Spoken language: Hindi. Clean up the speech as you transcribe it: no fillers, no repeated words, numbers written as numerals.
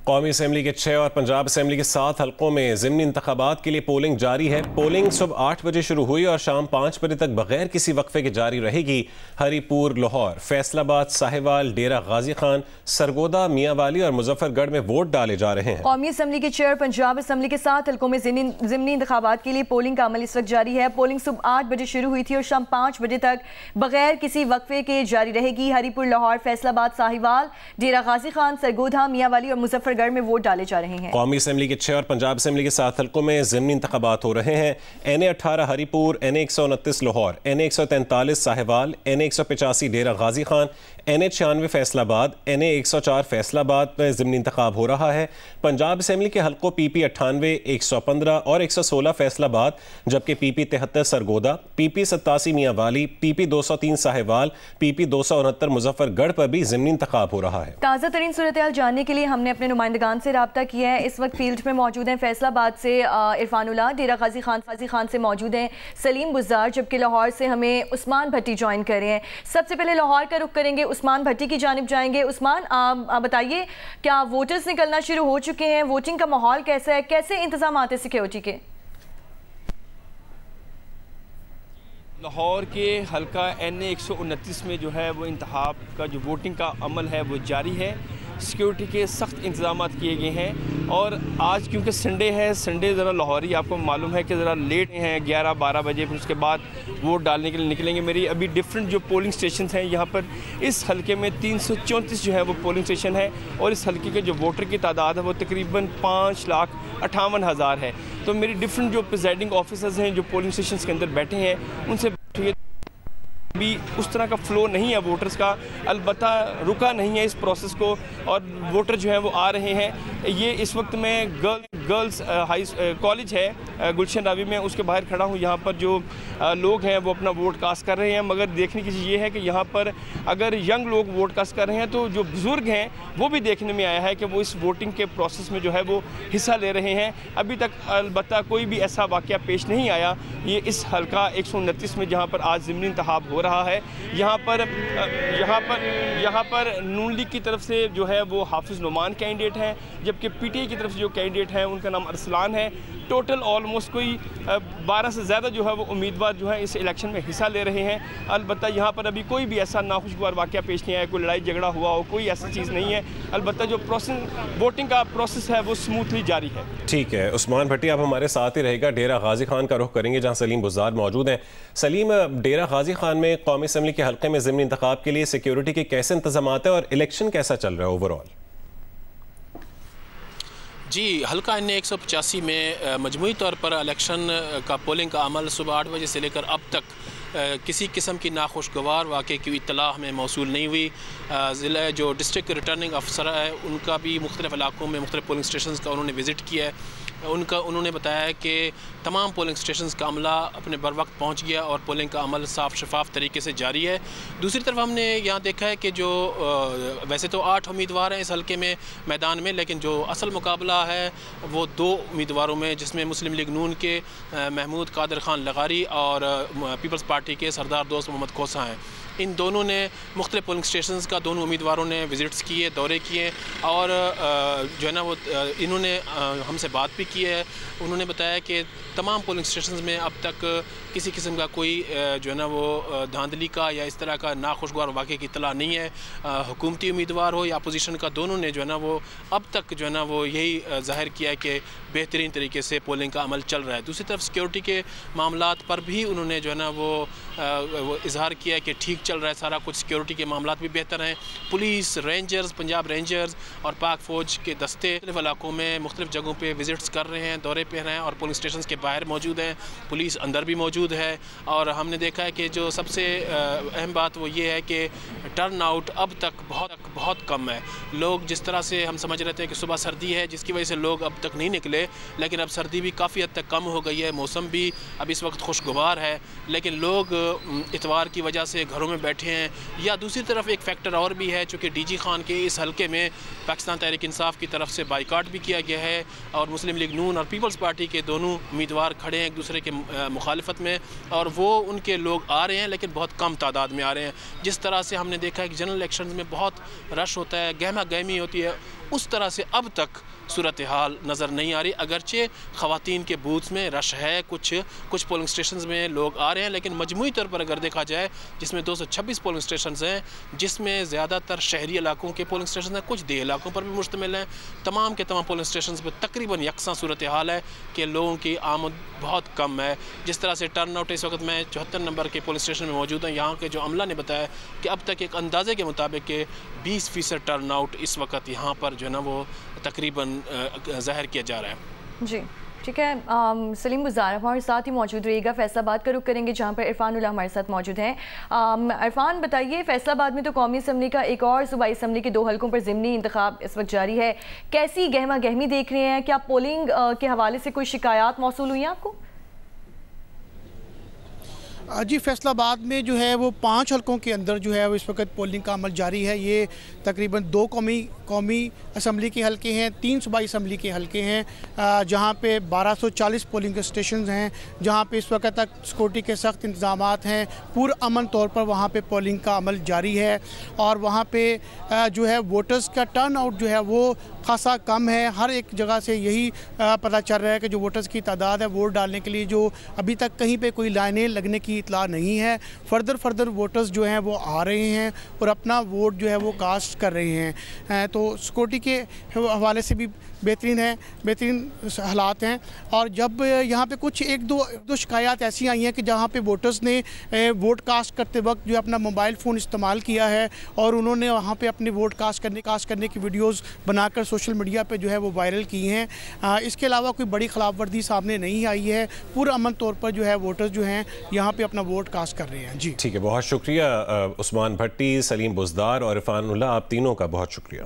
कौमी असम्बली के 6 और पंजाब असम्बली के 7 हल्कों में ज़िमनी इंतखाबात के लिए पोलिंग जारी है। पोलिंग सुबह 8 बजे शुरू हुई और शाम 5 बजे तक बगैर किसी वक्फे के जारी रहेगी। हरीपुर, लाहौर, फैसलाबाद, साहिवाल, डेरा गाजी खान, सरगोदा, मियांवाली और मुजफ्फरगढ़ में वोट डाले जा रहे हैं। कौमी असम्बली के चेयर पंजाब असम्बली के 7 हल्कों में ज़िमनी इंतखाबात के लिए पोलिंग का अमल इस वक्त जारी है। पोलिंग सुबह 8 बजे शुरू हुई थी और शाम 5 बजे तक बगैर किसी वक्फे के जारी रहेगी। हरीपुर, लाहौर, फैसलाबाद, साहिवाल, डेरा गाजी खान, सरगोदा, मियांवाली और मुजफ्फरगढ़ में वोट डाले जा रहे हैं। कौमी असम्बली के 6 और पंजाब असम्बली के 7 हल्कों में ज़िमनी इंतखाबात हो रहे हैं। NA 18 Haripur, NA 129 Lahore, NA 143 Sahiwal, NA 185 डेरा गाजी खान, NA 96 फैसलाबाद, NA 104 फैसलाबाद में ज़िमनी इंतखाब हो रहा है। पंजाब असम्बली के हल्कों PP 98, 115 और 116 फैसलाबाद, जबकि PP 73 Sargodha, PP 87 Mianwali, PP 203 Sahiwal, PP 269 Muzaffargarh पर भी ज़िमनी इंतखाब हो रहा है। ताज़ा तरीन सूरत हाल जानने के लिए हमने अपने नुमाइंदगान से रब्ता किया है। इस वक्त फील्ड में मौजूद हैं फैसलाबाद से इरफानुल्लाह, डेरा गाजी खान से मौजूद हैं सलीम बुज़ार, जबकि लाहौर से हमें उस्मान भट्टी ज्वाइन कर रहे हैं। सबसे पहले लाहौर का रुख करेंगे, उस्मान भट्टी की जानिब जाएंगे। उस्मान, आप बताइए, क्या वोटर्स निकलना शुरू हो चुके हैं? वोटिंग का माहौल कैसा है? कैसे इंतजाम आते सिक्योरिटी के? लाहौर के हल्का NA 129 में जो है वो इंतखाब का जो वोटिंग का अमल है वो जारी है। सिक्योरिटी के सख्त इंतजाम किए गए हैं और आज क्योंकि संडे है, संडे ज़रा लाहौरी आपको मालूम है कि ज़रा लेट हैं, 11-12 बजे, फिर उसके बाद वोट डालने के लिए निकलेंगे। मेरी अभी डिफरेंट जो पोलिंग स्टेशन हैं यहाँ पर इस हल्के में 334 जो है वो पोलिंग स्टेशन है और इस हल्के के जो वोटर की तादाद है वो तकरीबन 5,58,000 है। तो मेरी डिफरेंट जो प्रिजाइडिंग ऑफिसर्स हैं जो पोलिंग स्टेशन के अंदर बैठे हैं उनसे भी उस तरह का फ़्लो नहीं है वोटर्स का, अलबत्ता रुका नहीं है इस प्रोसेस को और वोटर जो है वो आ रहे हैं। ये इस वक्त मैं गर्ल्स हाई कॉलेज है गुलशन रावी में, उसके बाहर खड़ा हूँ। यहाँ पर जो लोग हैं वो अपना वोट कास्ट कर रहे हैं, मगर देखने की चीज़ ये है कि यहाँ पर अगर यंग लोग वोट कास्ट कर रहे हैं तो जो बुज़ुर्ग हैं वो भी देखने में आया है कि वो इस वोटिंग के प्रोसेस में जो है वो हिस्सा ले रहे हैं। अभी तक अलबत्ता कोई भी ऐसा वाक़या पेश नहीं आया ये इस हल्का 129 में जहाँ पर आज ज़िमनी इंतखाब हो रहा है। यहाँ पर नून लीग की तरफ से जो है वो हाफिज़ नुमान कैंडिडेट हैं, जबकि PTI की तरफ से जो कैंडिडेट हैं उनका नाम अरसलान है। टोटल ऑलमोस्ट कोई 12 से ज़्यादा जो है वो उम्मीदवार जो है इस इलेक्शन में हिस्सा ले रहे हैं। अलबत्ता यहाँ पर अभी कोई भी ऐसा नाखुशगवार वाक़या पेश नहीं आया, कोई लड़ाई झगड़ा हुआ हो, कोई ऐसी चीज़ नहीं है। अलबत्ता जो वोटिंग का प्रोसेस है वो स्मूथली जारी है। ठीक है उस्मान भट्टी, आप हमारे साथ ही रहेगा। डेरा गाजी खान का रुख करेंगे जहाँ सलीम बुज़ार मौजूद हैं। सलीम, डेरा गाजी खान में कौमी असम्बली के हल्के में ज़िमनी इंतखाब के लिए सिक्योरिटी के कैसे इंतजाम है और इलेक्शन कैसा चल रहा है ओवरऑल? जी, हल्का NA 185 में मजमूई तौर पर इलेक्शन का पोलिंग का अमल सुबह 8 बजे से लेकर अब तक किसी किस्म की नाखुशगवार वाक़े की इत्तला हमें मौसूल नहीं हुई। ज़िला जो डिस्ट्रिक्ट रिटर्निंग अफसर है उनका भी मुख्तलिफ़ इलाकों में मुख्तलिफ़ पोलिंग स्टेशन का उन्होंने विज़िट किया है। उन्होंने बताया है कि तमाम पोलिंग स्टेशन का अमला अपने बर वक्त पहुँच गया और पोलिंग का अमल साफ़ शफाफ तरीके से जारी है। दूसरी तरफ हमने यहाँ देखा है कि जो वैसे तो 8 उम्मीदवार हैं इस हल्के में मैदान में, लेकिन जो असल मुकाबला है वो 2 उम्मीदवारों में, जिसमें मुस्लिम लीग नून के महमूद कादिर खान लगारी और पीपल्स पार्टी के सरदार दोस्त मोहम्मद खोसा हैं। इन दोनों ने मुख्तलिफ पोलिंग स्टेशन का दोनों उम्मीदवारों ने विज़िट्स किए, दौरे किए और जो है ना वो इन्होंने हमसे बात भी की है। उन्होंने बताया कि तमाम पोलिंग स्टेशन में अब तक किसी किस्म का कोई जो है ना वो धांधली का या इस तरह का नाखुशगवार वाक़े की इत्तला नहीं है। हुकूमती उम्मीदवार हो या अपोजिशन का, दोनों ने जो है ना वो अब तक जो है ना वो यही ज़ाहिर किया है कि बेहतरीन तरीके से पोलिंग का अमल चल रहा है। दूसरी तरफ सिक्योरिटी के मामलात पर भी उन्होंने जो है ना वो इजहार किया है कि ठीक चल रहा है सारा कुछ, सिक्योरिटी के मामलात भी बेहतर हैं। पुलिस, रेंजर्स, पंजाब रेंजर्स और पाक फ़ौज के दस्ते मुख्तलिफ़ इलाकों में मुख्तलिफ़ जगहों पे विज़िट्स कर रहे हैं, दौरे पे हैं और पोलिंग स्टेशन के बाहर मौजूद हैं, पुलिस अंदर भी मौजूद है। और हमने देखा है कि जो सबसे अहम बात वो ये है कि टर्न आउट अब तक बहुत कम है। लोग जिस तरह से हम समझ रहे थे कि सुबह सर्दी है जिसकी वजह से लोग अब तक नहीं निकले, लेकिन अब सर्दी भी काफ़ी हद तक कम हो गई है, मौसम भी अब इस वक्त खुशगवार है, लेकिन लोग इतवार की वजह से घरों में बैठे हैं। या दूसरी तरफ एक फैक्टर और भी है, चूँकि DG खान के इस हल्के में पाकिस्तान तहरीक इंसाफ की तरफ से बाइकाट भी किया गया है और मुस्लिम लीग नून और पीपल्स पार्टी के दोनों उम्मीदवार खड़े हैं एक दूसरे के मुखालफत में और वो उनके लोग आ रहे हैं लेकिन बहुत कम तादाद में आ रहे हैं। जिस तरह से हमने देखा है कि जनरल इलेक्शन में बहुत रश होता है, गहमा गहमी होती है, उस तरह से अब तक सूरत हाल नज़र नहीं आ रही। अगरचे ख़वातीन के बूथ्स में रश है, कुछ पोलिंग स्टेशन में लोग आ रहे हैं, लेकिन मजमूई तौर पर अगर देखा जाए जिसमें 226 पोलिंग स्टेशन हैं, जिसमें ज़्यादातर शहरी इलाकों के पोलिंग स्टेशन हैं, कुछ देह इलाकों पर भी मुश्तमिल हैं। तमाम के तमाम पोलिंग स्टेशन पर तकरीबन यकसा सूरत हाल है कि लोगों की आमद बहुत कम है। जिस तरह से टर्न आउट इस वक्त मैं 74 नंबर के पुलिस स्टेशन में मौजूद हूँ। यहाँ के जो अमला ने बताया कि अब तक एक अंदाजे के मुताबिक कि 20% टर्न आउट इस वक्त यहाँ पर जो है ना वो तकरीबन ज़ाहिर किया जा रहा है। जी ठीक है, सलीम बुज़दार हमारे साथ ही मौजूद रहिएगा। फैसलाबाद का रुख करेंगे जहाँ पर इरफान उल्लाह हमारे साथ मौजूद हैं। इरफान बताइए, फैसलाबाद में तो कौमी असम्बली का एक और सूबाई असम्बली के 2 हलकों पर ज़िमनी इंतखाब इस वक्त जारी है, कैसी गहमा गहमी देख रहे हैं? क्या पोलिंग के हवाले से कोई शिकायत मौसूल हुई है आपको? जी, फैसलाबाद में जो है वो 5 हलकों के अंदर जो है वो इस वक्त पोलिंग का अमल जारी है। ये तकरीबन 2 कौमी असम्बली के हलके हैं, 3 सूबाई असम्बली के हलके हैं, जहाँ पे 1240 पोलिंग स्टेशन हैं, जहाँ पे इस वक्त तक सिक्योरिटी के सख्त इंतजामात हैं। पुरअमन तौर पर वहाँ पे पोलिंग का अमल जारी है और वहाँ पे जो है वोटर्स का टर्न आउट जो है वो खासा कम है। हर एक जगह से यही पता चल रहा है कि जो वोटर्स की तादाद है वोट डालने के लिए, जो अभी तक कहीं पे कोई लाइनें लगने की इतला नहीं है। फर्दर वोटर्स जो हैं वो आ रहे हैं और अपना वोट जो है वो कास्ट कर रहे हैं। तो सिक्योरिटी के हवाले से भी बेहतरीन हालात हैं। और जब यहाँ पे कुछ एक दो शिकायत ऐसी आई हैं कि जहाँ पे वोटर्स ने वोट कास्ट करते वक्त जो अपना मोबाइल फ़ोन इस्तेमाल किया है और उन्होंने वहाँ पे अपने वोट कास्ट करने की वीडियोस बनाकर सोशल मीडिया पे जो है वो वायरल की हैं। इसके अलावा कोई बड़ी खिलाफ वर्दी सामने नहीं आई है। पुरअमन तौर पर जो है वोटर्स जो हैं यहाँ पे अपना वोट कास्ट कर रहे हैं। जी ठीक है, बहुत शुक्रिया उस्मान भट्टी, सलीम बुज़दार और इरफान उल्लाह, आप तीनों का बहुत शुक्रिया।